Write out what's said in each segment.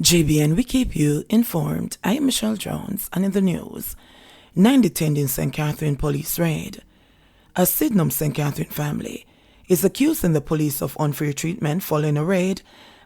JBN, we keep you informed. I am Michelle Jones, and in the news, 9 detained in St. Catherine police raid. A Sydenham St. Catherine family is accusing the police of unfair treatment following a raid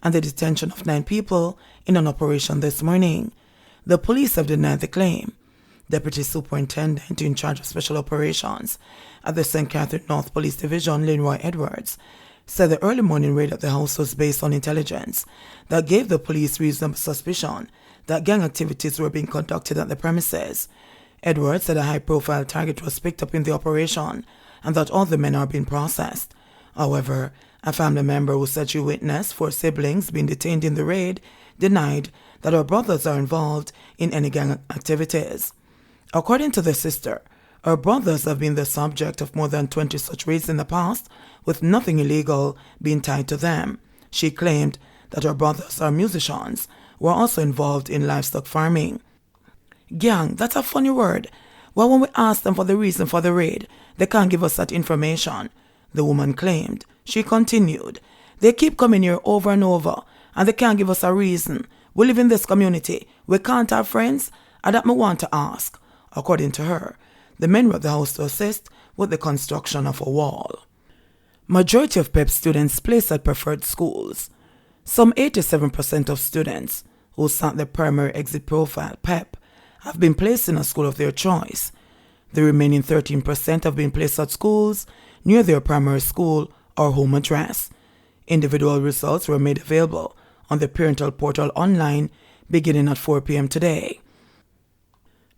and the detention of 9 people in an operation this morning. The police have denied the claim. Deputy Superintendent in charge of Special Operations at the St. Catherine North Police Division, Leroy Edwards, said the early morning raid at the house was based on intelligence that gave the police reasonable suspicion that gang activities were being conducted at the premises. Edwards said a high-profile target was picked up in the operation and that all the men are being processed. However, a family member who said she witnessed 4 siblings being detained in the raid denied that her brothers are involved in any gang activities. According to the sister, her brothers have been the subject of more than 20 such raids in the past, with nothing illegal being tied to them. She claimed that her brothers are musicians who are also involved in livestock farming. Gang, that's a funny word. Well, when we ask them for the reason for the raid, they can't give us that information, the woman claimed. She continued, they keep coming here over and over, and they can't give us a reason. We live in this community. We can't have friends? And that me want to ask. According to her, the men were at the house to assist with the construction of a wall. Majority of PEP students placed at preferred schools. Some 87% of students who sat the primary exit profile PEP have been placed in a school of their choice. The remaining 13% have been placed at schools near their primary school or home address. Individual results were made available on the parental portal online beginning at 4 p.m. today.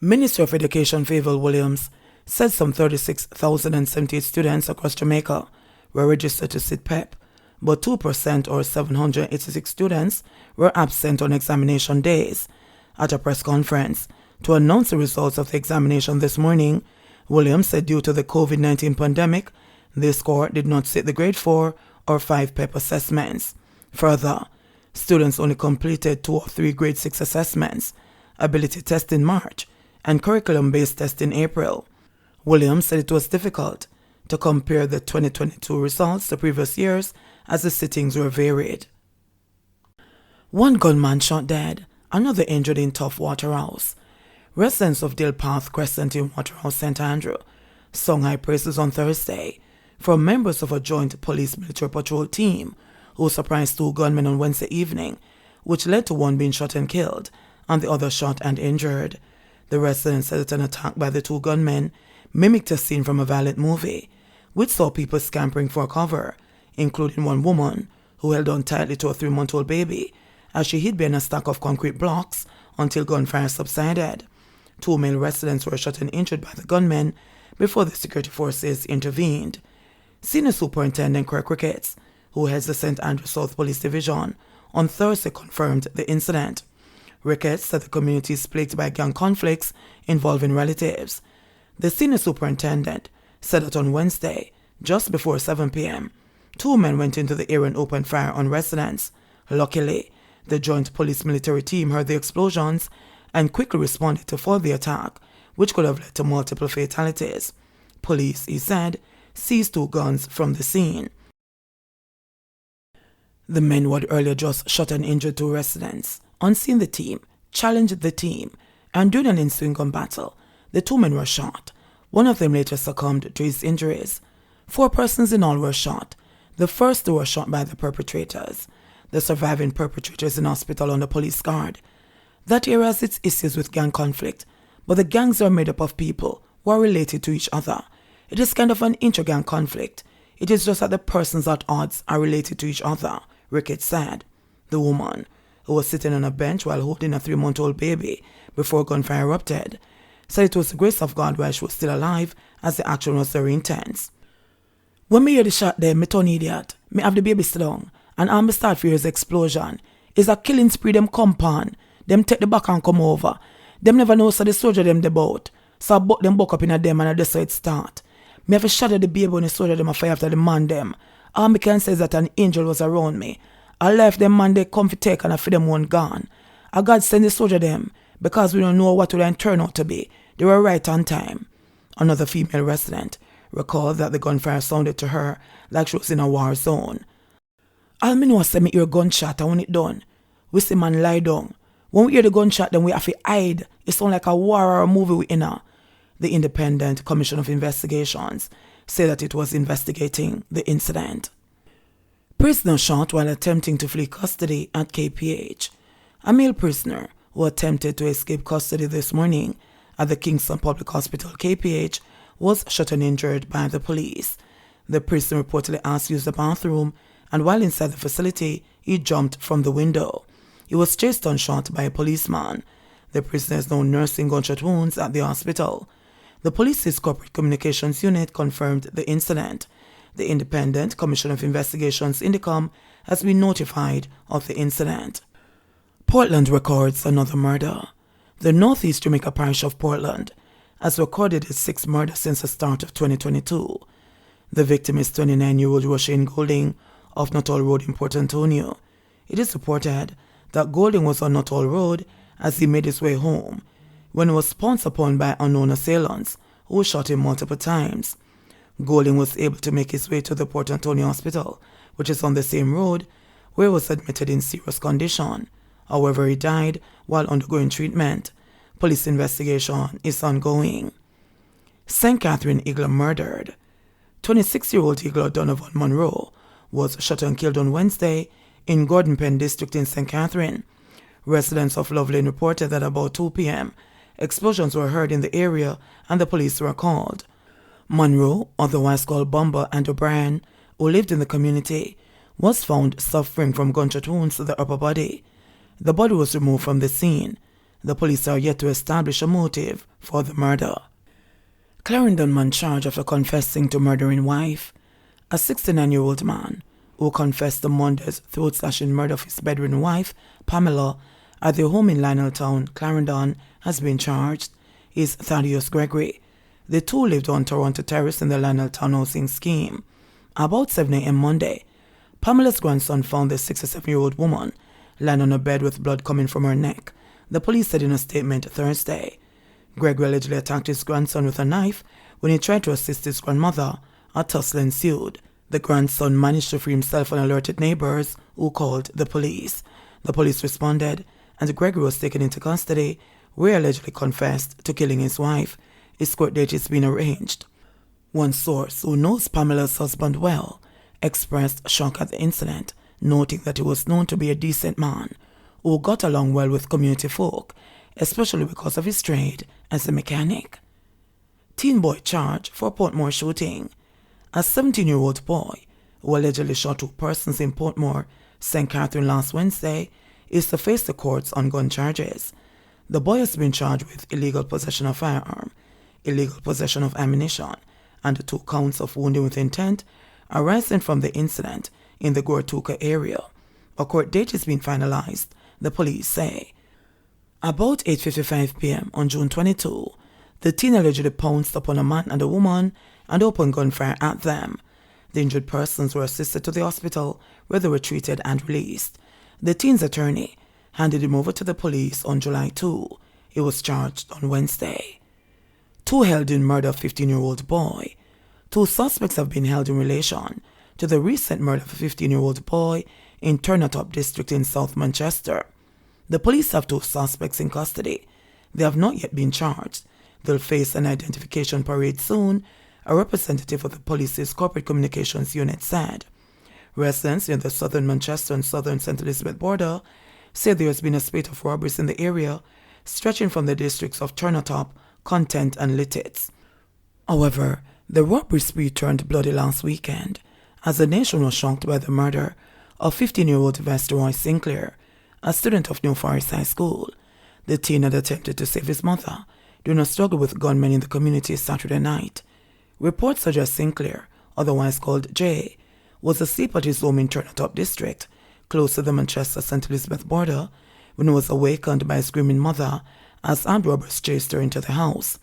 Minister of Education Favour Williams said some 36,078 students across Jamaica were registered to sit PEP, but 2% or 786 students were absent on examination days. At a press conference to announce the results of the examination this morning, Williams said due to the COVID-19 pandemic, this cohort did not sit the grade 4 or 5 PEP assessments. Further, students only completed 2 or 3 grade 6 assessments, ability test in March, and curriculum-based test in April. Williams said it was difficult to compare the 2022 results to previous years as the sittings were varied. 1 gunman shot dead, another injured in Tough Waterhouse. Residents of Dale Path Crescent in Waterhouse, St. Andrew, sung high praises on Thursday from members of a joint police-military patrol team who surprised 2 gunmen on Wednesday evening, which led to 1 being shot and killed and the other shot and injured. The residents said that an attack by the 2 gunmen mimicked a scene from a violent movie, which saw people scampering for cover, including 1 woman who held on tightly to a 3-month-old baby as she hid behind a stack of concrete blocks until gunfire subsided. 2 male residents were shot and injured by the gunmen before the security forces intervened. Senior Superintendent Kirk Ricketts, who heads the St. Andrew South Police Division, on Thursday confirmed the incident. Ricketts said the community is plagued by gang conflicts involving relatives. The senior superintendent said that on Wednesday, just before 7 p.m., 2 men went into the area and opened fire on residents. Luckily, the joint police-military team heard the explosions and quickly responded to foil the attack, which could have led to multiple fatalities. Police, he said, seized 2 guns from the scene. The men who had earlier just shot and injured 2 residents, unseen the team, challenged the team, and during an ensuing gun battle, the 2 men were shot. One of them later succumbed to his injuries. 4 persons in all were shot. The first 2 were shot by the perpetrators. The surviving perpetrator is in hospital under police guard. That area has its issues with gang conflict, but the gangs are made up of people who are related to each other. It is kind of an inter-gang conflict. It is just that the persons at odds are related to each other, Ricketts said. The woman, who was sitting on a bench while holding a 3-month-old baby before gunfire erupted, said it was the grace of God while she was still alive as the action was very intense. When me hear the shot there, me turn idiot. Me have the baby sit down, and me start fear his explosion. It's a killing spree them compound. Them take the back and come over. Them never know so the soldier them the boat. So I buck them buck up in a them and that's how it start. Me have a shadow the baby when the soldier them a fire after the man them. All me can say is that an angel was around me. I left them man they come for take and I feed them one gone. I God send the soldier them because we don't know what will turn out to be. They were right on time. Another female resident recalled that the gunfire sounded to her like she was in a war zone. All me know say me hear gunshot and when it done, We see man lie down. When we hear the gunshot, then we have to hide. It sounds like a war or a movie we in a. The Independent Commission of Investigations said that it was investigating the incident. Prisoner shot while attempting to flee custody at KPH. A male prisoner who attempted to escape custody this morning at the Kingston Public Hospital KPH was shot and injured by the police. The prisoner reportedly asked to use the bathroom, and while inside the facility, he jumped from the window. He was chased and shot by a policeman. The prisoner is now nursing gunshot wounds at the hospital. The police's corporate communications unit confirmed the incident. The Independent Commission of Investigations Indicom has been notified of the incident. Portland records another murder. The Northeast Jamaica parish of Portland has recorded its sixth murder since the start of 2022. The victim is 29-year-old Roshane Golding of Nuttall Road in Port Antonio. It is reported that Golding was on Nuttall Road as he made his way home when he was pounced upon by unknown assailants who shot him multiple times. Golding was able to make his way to the Port Antonio Hospital, which is on the same road, where he was admitted in serious condition. However, he died while undergoing treatment. Police investigation is ongoing. St. Catherine Igler murdered. 26-year-old Igler Donovan Monroe was shot and killed on Wednesday in Gordon Pen District in St. Catherine. Residents of Love Lane reported that about 2 p.m., explosions were heard in the area and the police were called. Monroe, otherwise called Bumba and O'Brien, who lived in the community, was found suffering from gunshot wounds to the upper body. The body was removed from the scene. The police are yet to establish a motive for the murder. Clarendon man charged after confessing to murdering wife. A 69-year-old man who confessed to Monday's throat-slashing murder of his bedridden wife, Pamela, at their home in Lioneltown, Clarendon, has been charged. He is Thaddeus Gregory. The two lived on Toronto Terrace in the Lioneltown housing scheme. About 7 a.m. Monday, Pamela's grandson found the 67-year-old woman lying on a bed with blood coming from her neck, the police said in a statement Thursday. Gregory allegedly attacked his grandson with a knife when he tried to assist his grandmother. A tussle ensued. The grandson managed to free himself and alerted neighbors, who called the police. The police responded, and Gregory was taken into custody, where he allegedly confessed to killing his wife. His court date is being arranged. One source who knows Pamela's husband well expressed shock at the incident, noting that he was known to be a decent man who got along well with community folk, especially because of his trade as a mechanic. Teen boy charged for Portmore shooting. A 17-year-old boy who allegedly shot 2 persons in Portmore, St. Catherine last Wednesday, is to face the courts on gun charges. The boy has been charged with illegal possession of firearm, illegal possession of ammunition, and 2 counts of wounding with intent arising from the incident in the Gortuka area. A court date is being finalized, the police say. About 8:55 p.m. on June 22, the teen allegedly pounced upon a man and a woman and opened gunfire at them. The injured persons were assisted to the hospital, where they were treated and released. The teen's attorney handed him over to the police on July 2. He was charged on Wednesday. 2 held in murder of 15-year-old boy. 2 suspects have been held in relation to the recent murder of a 15-year-old boy in Turnatop District in South Manchester. The police have 2 suspects in custody. They have not yet been charged. They'll face an identification parade soon, a representative of the police's corporate communications unit said. Residents near the southern Manchester and southern St. Elizabeth border say there has been a spate of robberies in the area, stretching from the districts of Turnatop, Content and Littitz. However, the robbery spree turned bloody last weekend, as the nation was shocked by the murder of 15-year-old Vester Roy Sinclair, a student of New Forest High School. The teen had attempted to save his mother during a struggle with gunmen in the community Saturday night. Reports suggest Sinclair, otherwise called Jay, was asleep at his home in Turnatop District, close to the Manchester-St. Elizabeth border, when he was awakened by a screaming mother as armed robbers chased her into the house.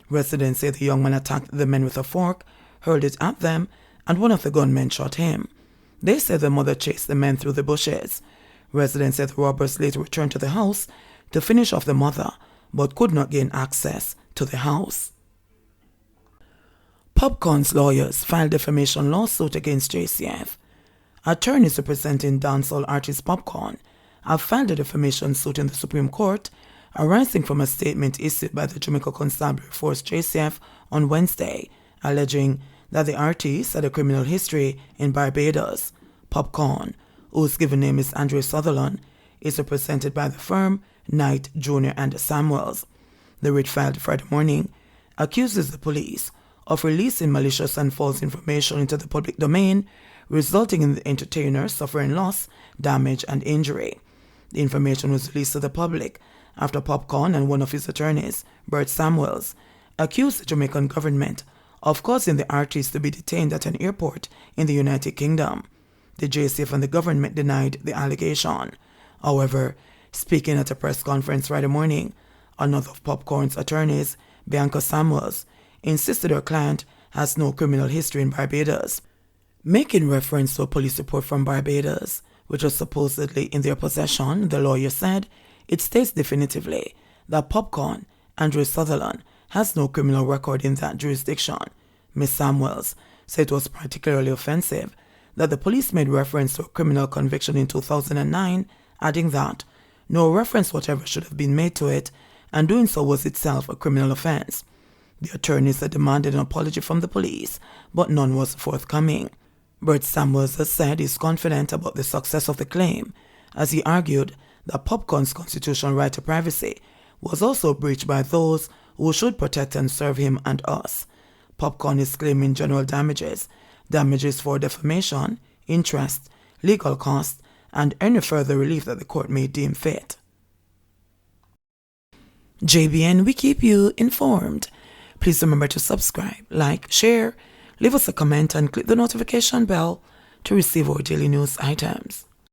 Residents say the young man attacked the men with a fork, hurled it at them, and one of the gunmen shot him. They say the mother chased the men through the bushes. Residents said the robbers later returned to the house to finish off the mother, but could not gain access to the house. Popcaan's lawyers filed defamation lawsuit against JCF. Attorneys representing dancehall artist Popcaan have filed a defamation suit in the Supreme Court, arising from a statement issued by the Jamaica Constabulary Force JCF on Wednesday, alleging that the artist had a criminal history in Barbados. Popcaan, whose given name is Andre Sutherland, is represented by the firm Knight, Jr. and Samuels. The writ filed Friday morning accuses the police of releasing malicious and false information into the public domain, resulting in the entertainer suffering loss, damage, and injury. The information was released to the public after Popcaan and one of his attorneys, Bert Samuels, accused the Jamaican government of causing the artist to be detained at an airport in the United Kingdom. The JCF and the government denied the allegation. However, speaking at a press conference Friday morning, another of Popcaan's attorneys, Bianca Samuels, insisted her client has no criminal history in Barbados. Making reference to a police report from Barbados, which was supposedly in their possession, the lawyer said, it states definitively that Popcaan, Andre Sutherland, has no criminal record in that jurisdiction. Ms. Samuels said it was particularly offensive that the police made reference to a criminal conviction in 2009, adding that no reference whatever should have been made to it, and doing so was itself a criminal offense. The attorneys had demanded an apology from the police, but none was forthcoming. Bert Samuels has said he's confident about the success of the claim, as he argued that Popcaan's constitutional right to privacy was also breached by those who should protect and serve him and us. Popcaan is claiming general damages for defamation, interest, legal costs, and any further relief that the court may deem fit. JBN, we keep you informed. Please remember to subscribe, like, share, leave us a comment, and click the notification bell to receive our daily news items.